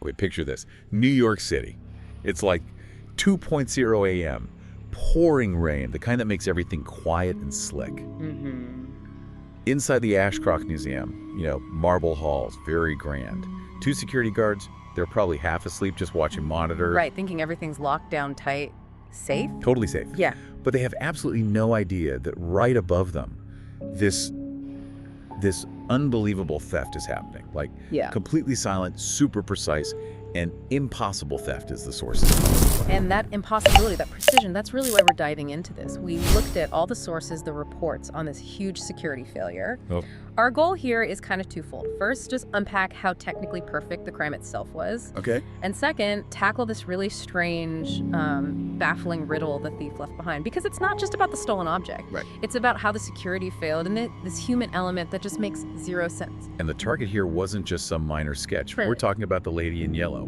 Wait, picture this. New York City. It's like 2:00 a.m., pouring rain, the kind that makes everything quiet and slick. Inside the Ashcroft Museum, marble halls, very grand. 2 security guards, they're probably half asleep just watching monitor. Right, thinking everything's locked down tight. Safe? Totally safe. Yeah. But they have absolutely no idea that right above them, this unbelievable theft is happening. Like, completely silent, super precise, and impossible theft is the source. And that impossibility, that precision, that's really why we're diving into this. We looked at all the sources, the reports on this huge security failure. Our goal here is kind of twofold. First, just unpack how technically perfect the crime itself was. Okay. And second, tackle this really strange, baffling riddle the thief left behind. Because it's not just about the stolen object. Right. It's about how the security failed and this human element that just makes zero sense. And the target here wasn't just some minor sketch. Right. We're talking about the Lady in Yellow,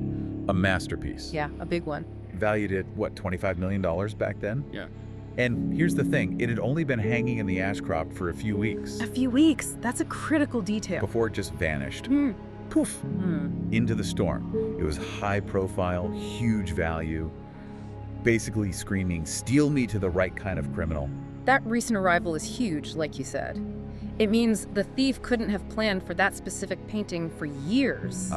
a masterpiece. Yeah, a big one. Valued at, what, $25 million back then? Yeah. And here's the thing, it had only been hanging in the Ashcroft for a few weeks. A few weeks. That's a critical detail. Before it just vanished. Poof. Into the storm. It was high profile, huge value, basically screaming, steal me to the right kind of criminal. That recent arrival is huge, like you said. It means the thief couldn't have planned for that specific painting for years.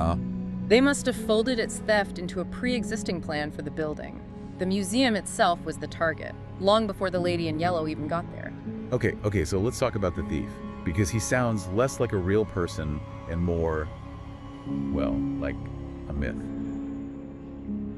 They must have folded its theft into a pre-existing plan for the building. The museum itself was the target, long before the Lady in Yellow even got there. Okay, so let's talk about the thief, because he sounds less like a real person and more, well, like a myth.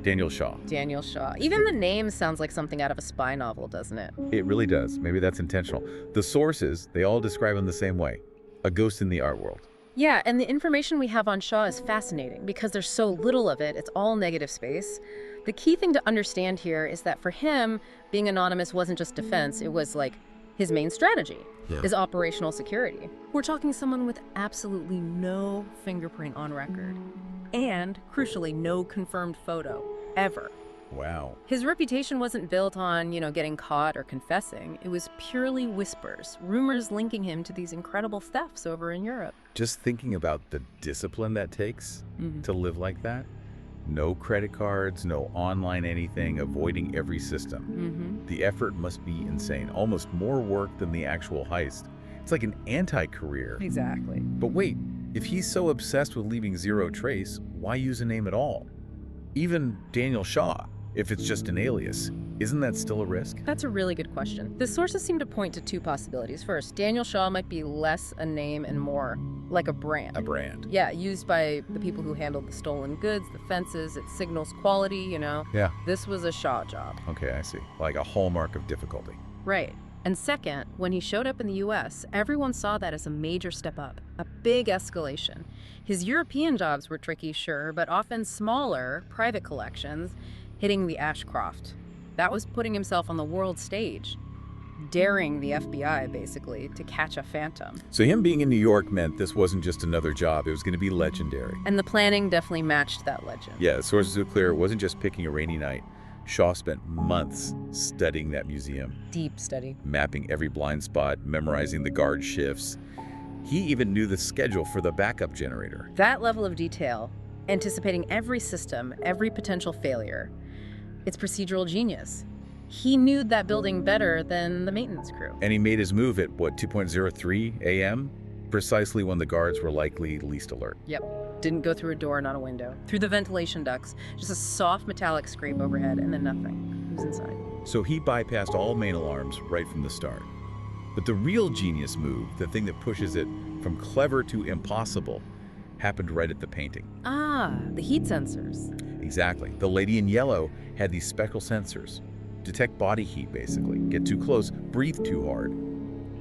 Daniel Shaw. Daniel Shaw. Even the name sounds like something out of a spy novel, doesn't it? It really does. Maybe that's intentional. The sources, they all describe him the same way. A ghost in the art world. Yeah, and the information we have on Shaw is fascinating because there's so little of it. It's all negative space. The key thing to understand here is that for him, being anonymous wasn't just defense. It was like his main strategy, his operational security. We're talking someone with absolutely no fingerprint on record. And, crucially, no confirmed photo, ever. Wow. His reputation wasn't built on, getting caught or confessing. It was purely whispers, rumors linking him to these incredible thefts over in Europe. Just thinking about the discipline that takes to live like that. No credit cards, no online anything, avoiding every system. The effort must be insane. Almost more work than the actual heist. It's like an anti-career. Exactly. But wait, if he's so obsessed with leaving zero trace, why use a name at all? Even Daniel Shaw, if it's just an alias, isn't that still a risk? That's a really good question. The sources seem to point to two possibilities. First, Daniel Shaw might be less a name and more like a brand. A brand. Yeah, used by the people who handled the stolen goods, the fences, it signals quality, Yeah. This was a Shaw job. Okay, I see. Like a hallmark of difficulty. Right. And second, when he showed up in the US, everyone saw that as a major step up, a big escalation. His European jobs were tricky, sure, but often smaller, private collections, hitting the Ashcroft. That was putting himself on the world stage, daring the FBI, basically, to catch a phantom. So him being in New York meant this wasn't just another job, it was going to be legendary. And the planning definitely matched that legend. Yeah, the sources are clear, it wasn't just picking a rainy night. Shaw spent months studying that museum. Deep study. Mapping every blind spot, memorizing the guard shifts. He even knew the schedule for the backup generator. That level of detail, anticipating every system, every potential failure, it's procedural genius. He knew that building better than the maintenance crew. And he made his move at, 2:03 a.m.? Precisely when the guards were likely least alert. Yep. Didn't go through a door, not a window. Through the ventilation ducts. Just a soft metallic scrape overhead, and then nothing. He was inside. So he bypassed all main alarms right from the start. But the real genius move, the thing that pushes it from clever to impossible, happened right at the painting. Ah, the heat sensors. Exactly. The Lady in Yellow had these special sensors. Detect body heat, basically. Get too close, breathe too hard.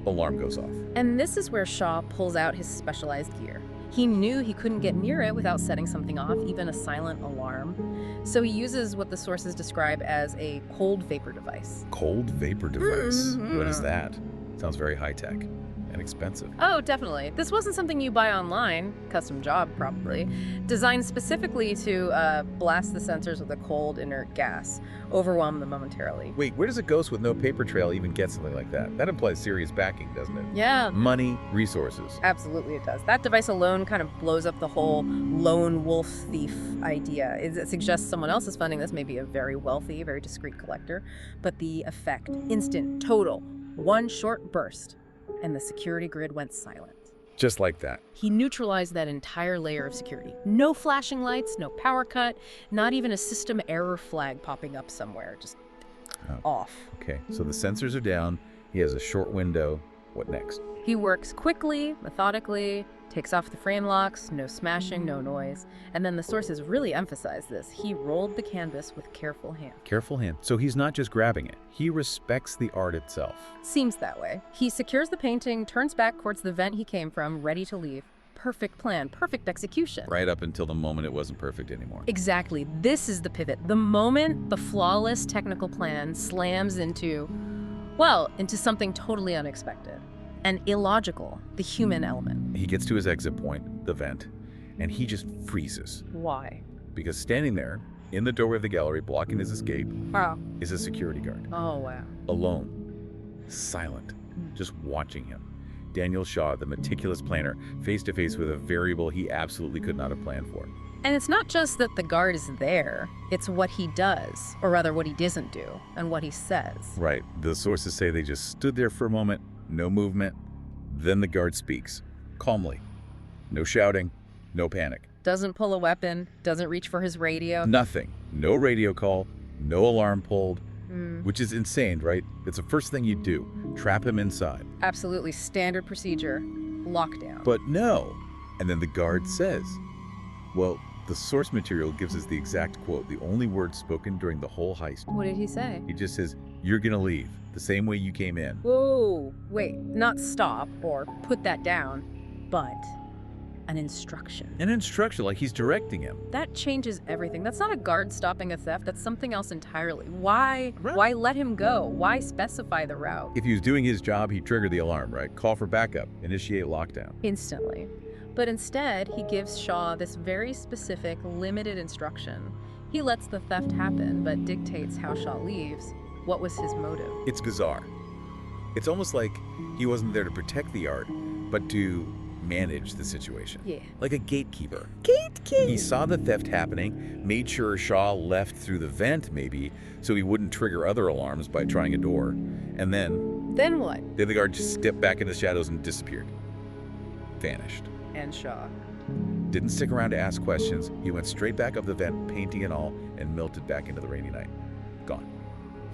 Alarm goes off. And this is where Shaw pulls out his specialized gear. He knew he couldn't get near it without setting something off, even a silent alarm. So he uses what the sources describe as a cold vapor device. Cold vapor device. What is that? Sounds very high-tech. and expensive. Oh, definitely. This wasn't something you buy online, custom job probably, designed specifically to blast the sensors with a cold, inert gas, overwhelm them momentarily. Wait, where does a ghost with no paper trail even get something like that? That implies serious backing, doesn't it? Yeah. Money, resources. Absolutely it does. That device alone kind of blows up the whole lone wolf thief idea. It suggests someone else is funding this, maybe a very wealthy, very discreet collector, but the effect, instant, total, one short burst, and the security grid went silent. Just like that. He neutralized that entire layer of security. No flashing lights, no power cut, not even a system error flag popping up somewhere, just off. Okay, so the sensors are down. He has a short window. What next? He works quickly, methodically, takes off the frame locks, no smashing, no noise. And then the sources really emphasize this. He rolled the canvas with careful hand. Careful hand. So he's not just grabbing it. He respects the art itself. Seems that way. He secures the painting, turns back towards the vent he came from, ready to leave. Perfect plan, perfect execution. Right up until the moment it wasn't perfect anymore. Exactly. This is the pivot. The moment the flawless technical plan slams into something totally unexpected and illogical, the human element. He gets to his exit point, the vent, and he just freezes. Why? Because standing there, in the doorway of the gallery, blocking his escape, is a security guard. Oh, wow. Alone. Silent. Just watching him. Daniel Shaw, the meticulous planner, face to face with a variable he absolutely could not have planned for. And it's not just that the guard is there, it's what he does, or rather what he doesn't do, and what he says. Right. The sources say they just stood there for a moment, no movement. Then the guard speaks, calmly. No shouting, no panic. Doesn't pull a weapon, doesn't reach for his radio. Nothing. No radio call, no alarm pulled, which is insane, right? It's the first thing you do. Trap him inside. Absolutely standard procedure. Lockdown. But no. And then the guard says, well, the source material gives us the exact quote, the only word spoken during the whole heist. What did he say? He just says, you're gonna leave, the same way you came in. Whoa, wait, not stop or put that down, but an instruction. An instruction, like he's directing him. That changes everything. That's not a guard stopping a theft, that's something else entirely. Why let him go? Why specify the route? If he was doing his job, he'd trigger the alarm, right? Call for backup, initiate lockdown. Instantly. But instead, he gives Shaw this very specific, limited instruction. He lets the theft happen, but dictates how Shaw leaves. What was his motive? It's bizarre. It's almost like he wasn't there to protect the art, but to manage the situation. Yeah. Like a gatekeeper. Gatekeeper! He saw the theft happening, made sure Shaw left through the vent, maybe, so he wouldn't trigger other alarms by trying a door. And then... Then what? Then the guard just stepped back in the shadows and disappeared. Vanished. And Shaw. Didn't stick around to ask questions. He went straight back up the vent, painting and all, and melted back into the rainy night. Gone.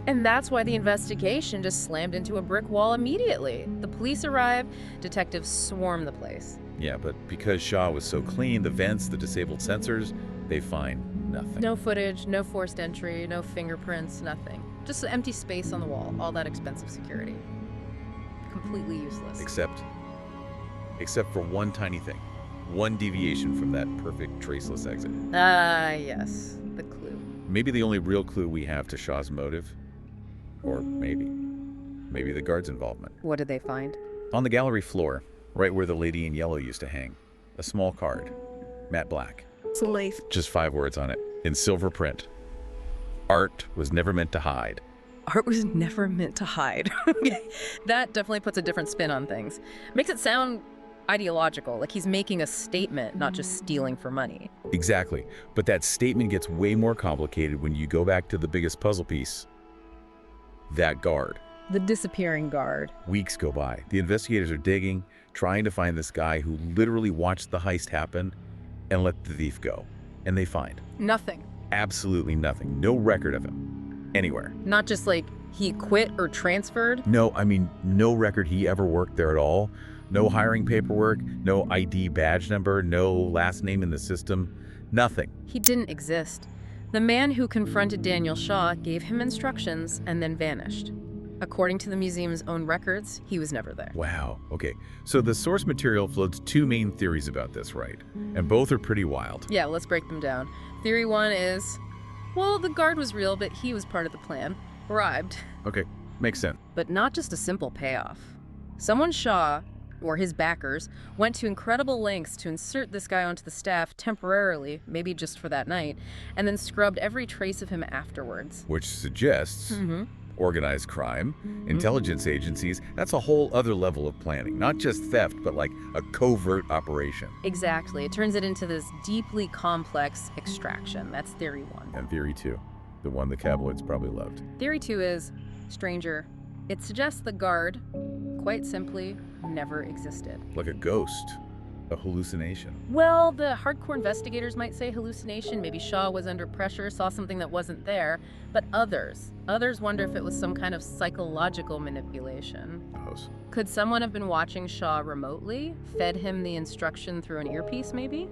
And that's why the investigation just slammed into a brick wall immediately. The police arrive, detectives swarm the place. Yeah, but because Shaw was so clean, the vents, the disabled sensors, they find nothing. No footage, no forced entry, no fingerprints, nothing. Just an empty space on the wall, all that expensive security. Completely useless. Except for one tiny thing. One deviation from that perfect traceless exit. Yes. The clue. Maybe the only real clue we have to Shaw's motive. Or maybe the guard's involvement. What did they find? On the gallery floor, right where the lady in yellow used to hang, a small card, matte black. It's a life. Just 5 words on it, in silver print. Art was never meant to hide. Art was never meant to hide. That definitely puts a different spin on things. Makes it sound ideological, like he's making a statement, not just stealing for money. Exactly, but that statement gets way more complicated when you go back to the biggest puzzle piece. That guard. The disappearing guard. Weeks go by. The investigators are digging, trying to find this guy who literally watched the heist happen and let the thief go. And they find Nothing. absolutely nothing. No record of him. Anywhere. Not just like he quit or transferred. No, I mean, no record he ever worked there at all. No hiring paperwork, no ID badge number, no last name in the system. Nothing. He didn't exist. The man who confronted Daniel Shaw gave him instructions and then vanished. According to the museum's own records, he was never there. Wow. Okay. So the source material floats 2 main theories about this, right? And both are pretty wild. Yeah, let's break them down. Theory 1 is, well, the guard was real, but he was part of the plan. Bribed. Okay. Makes sense. But not just a simple payoff. Someone Shaw or his backers, went to incredible lengths to insert this guy onto the staff temporarily, maybe just for that night, and then scrubbed every trace of him afterwards. Which suggests organized crime, intelligence agencies, that's a whole other level of planning. Not just theft, but like a covert operation. Exactly. It turns it into this deeply complex extraction. That's theory 1. And theory 2, the one the tabloids probably loved. Theory 2 is stranger. It suggests the guard, quite simply, never existed. Like a ghost, a hallucination. Well, the hardcore investigators might say hallucination. Maybe Shaw was under pressure, saw something that wasn't there. But others wonder if it was some kind of psychological manipulation. Could someone have been watching Shaw remotely, fed him the instruction through an earpiece maybe?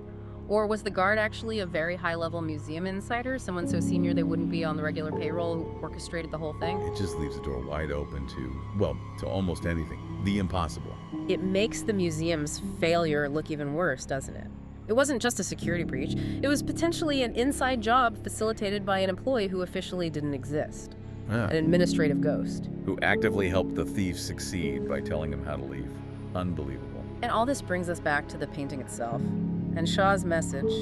Or was the guard actually a very high-level museum insider, someone so senior they wouldn't be on the regular payroll who orchestrated the whole thing? It just leaves the door wide open to almost anything. The impossible. It makes the museum's failure look even worse, doesn't it? It wasn't just a security breach. It was potentially an inside job facilitated by an employee who officially didn't exist. An administrative ghost. Who actively helped the thief succeed by telling him how to leave. Unbelievable. And all this brings us back to the painting itself. And Shaw's message.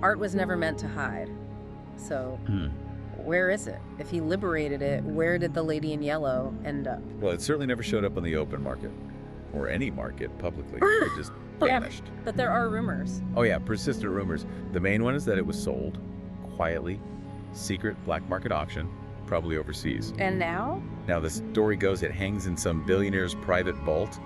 Art was never meant to hide. So, where is it? If he liberated it, where did the lady in yellow end up? Well, it certainly never showed up on the open market. Or any market publicly. It just vanished. But there are rumors. Oh yeah, persistent rumors. The main one is that it was sold quietly, secret black market auction, probably overseas. And now? Now the story goes it hangs in some billionaire's private vault,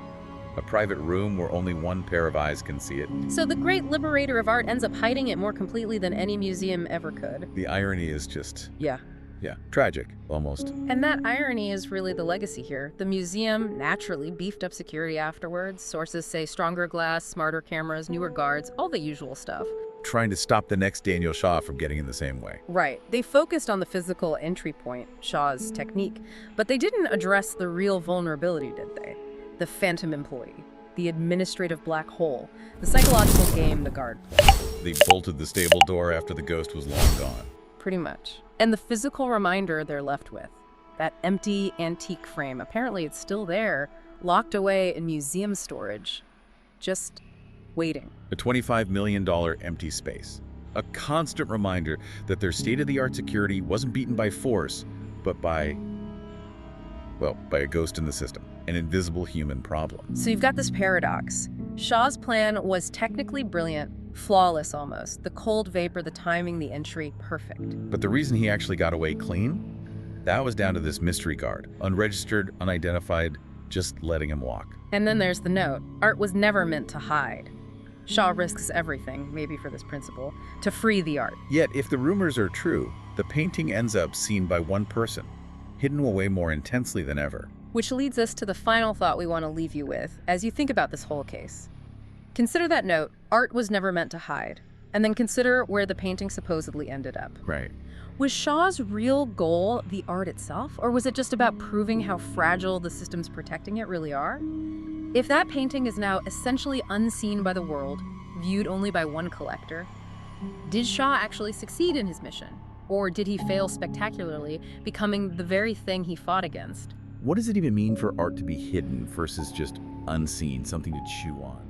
a private room where only one pair of eyes can see it. So the great liberator of art ends up hiding it more completely than any museum ever could. The irony is just... Yeah, tragic, almost. And that irony is really the legacy here. The museum naturally beefed up security afterwards. Sources say stronger glass, smarter cameras, newer guards, all the usual stuff. Trying to stop the next Daniel Shaw from getting in the same way. Right. They focused on the physical entry point, Shaw's technique, but they didn't address the real vulnerability, did they? The phantom employee, the administrative black hole, the psychological game the guard played. They bolted the stable door after the ghost was long gone. Pretty much. And the physical reminder they're left with, that empty antique frame. Apparently it's still there, locked away in museum storage, just waiting. A $25 million empty space. A constant reminder that their state-of-the-art security wasn't beaten by force, but by a ghost in the system, an invisible human problem. So you've got this paradox. Shaw's plan was technically brilliant, flawless almost. The cold vapor, the timing, the entry, perfect. But the reason he actually got away clean? That was down to this mystery guard. Unregistered, unidentified, just letting him walk. And then there's the note. Art was never meant to hide. Shaw risks everything, maybe for this principle, to free the art. Yet, if the rumors are true, the painting ends up seen by one person, hidden away more intensely than ever. Which leads us to the final thought we want to leave you with as you think about this whole case. Consider that note, art was never meant to hide, and then consider where the painting supposedly ended up. Right. Was Shaw's real goal the art itself, or was it just about proving how fragile the systems protecting it really are? If that painting is now essentially unseen by the world, viewed only by one collector, did Shaw actually succeed in his mission? Or did he fail spectacularly, becoming the very thing he fought against? What does it even mean for art to be hidden versus just unseen, something to chew on?